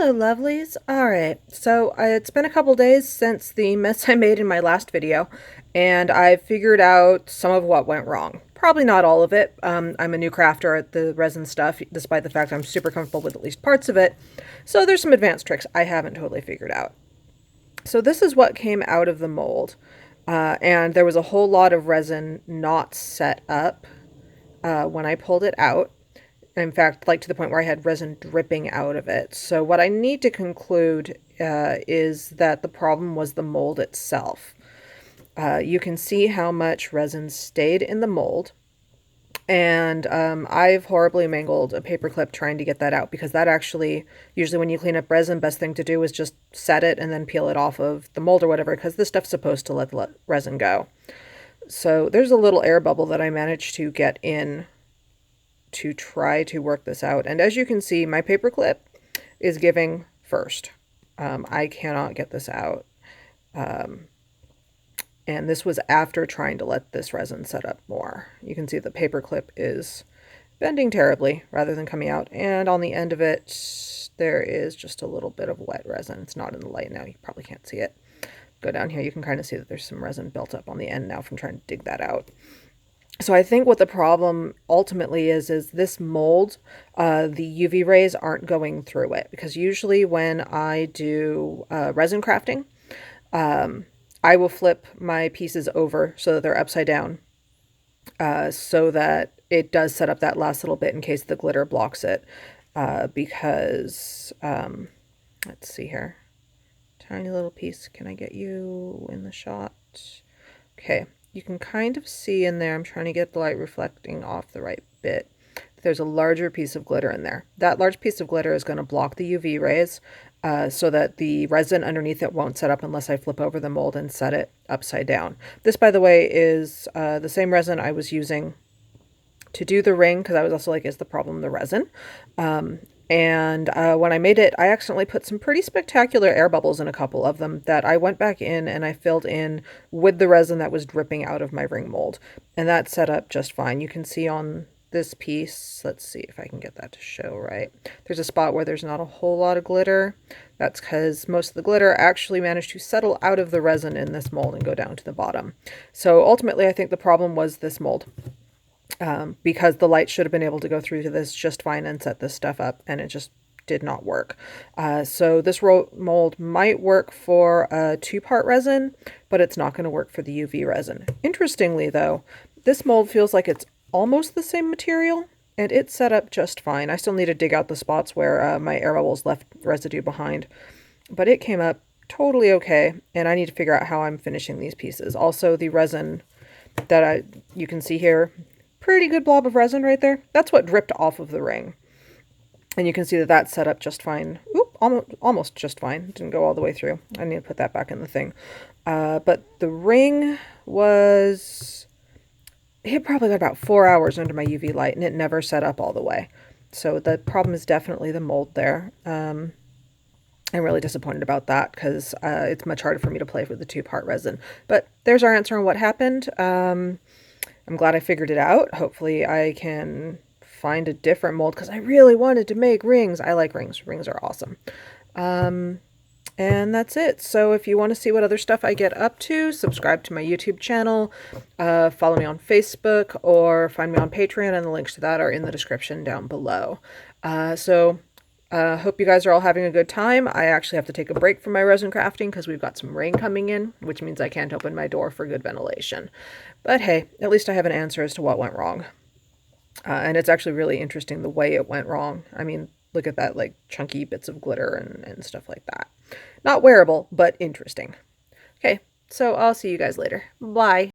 Hello, lovelies. All right, so it's been a couple days since the mess I made in my last video, and I've figured out some of what went wrong. Probably not all of it. I'm a new crafter at the resin stuff, despite the fact I'm super comfortable with at least parts of it. So there's some advanced tricks I haven't totally figured out. So this is what came out of the mold, and there was a whole lot of resin not set up when I pulled it out. In fact, like to the point where I had resin dripping out of it. So what I need to conclude is that the problem was the mold itself. You can see how much resin stayed in the mold. And I've horribly mangled a paper clip trying to get that out, because that actually, usually when you clean up resin, best thing to do is just set it and then peel it off of the mold or whatever, because this stuff's supposed to let the resin go. So there's a little air bubble that I managed to get in to try to work this out. And as you can see, my paper clip is giving first. I cannot get this out. And this was after trying to let this resin set up more. You can see the paper clip is bending terribly rather than coming out. And on the end of it, there is just a little bit of wet resin. It's not in the light now. You probably can't see it. Go down here. You can kind of see that there's some resin built up on the end now from trying to dig that out. So I think what the problem ultimately is this mold, the UV rays aren't going through it, because usually when I do resin crafting, I will flip my pieces over so that they're upside down, so that it does set up that last little bit in case the glitter blocks it, because, let's see here, tiny little piece, can I get you in the shot? Okay. You can kind of see in there, I'm trying to get the light reflecting off the right bit. There's a larger piece of glitter in there. That large piece of glitter is going to block the UV rays so that the resin underneath it won't set up unless I flip over the mold and set it upside down. This, by the way, is the same resin I was using to do the ring, because I was also like, is the problem the resin? And when I made it, I accidentally put some pretty spectacular air bubbles in a couple of them that I went back in and I filled in with the resin that was dripping out of my ring mold. And that set up just fine. You can see on this piece, let's see if I can get that to show right. There's a spot where there's not a whole lot of glitter. That's because most of the glitter actually managed to settle out of the resin in this mold and go down to the bottom. So ultimately, I think the problem was this mold. Because the light should have been able to go through to this just fine and set this stuff up, and it just did not work. So this mold might work for a 2-part resin, but it's not going to work for the UV resin. Interestingly, though, this mold feels like it's almost the same material, and it's set up just fine. I still need to dig out the spots where my air bubbles left residue behind, but it came up totally okay, and I need to figure out how I'm finishing these pieces. Also, the resin that you can see here, pretty good blob of resin right there. That's what dripped off of the ring. And you can see that that's set up just fine. Oop, almost just fine. Didn't go all the way through. I need to put that back in the thing. But the ring it probably got about 4 hours under my UV light, and it never set up all the way. So the problem is definitely the mold there. I'm really disappointed about that, because it's much harder for me to play with the 2-part resin. But there's our answer on what happened. I'm glad I figured it out. Hopefully I can find a different mold, because I really wanted to make rings. I like rings. Rings are awesome. And that's it. So if you want to see what other stuff I get up to, subscribe to my YouTube channel, follow me on Facebook, or find me on Patreon, and the links to that are in the description down below. Hope you guys are all having a good time. I actually have to take a break from my resin crafting because we've got some rain coming in, which means I can't open my door for good ventilation. But hey, at least I have an answer as to what went wrong. And it's actually really interesting the way it went wrong. I mean, look at that, like, chunky bits of glitter and stuff like that. Not wearable, but interesting. Okay, so I'll see you guys later. Bye.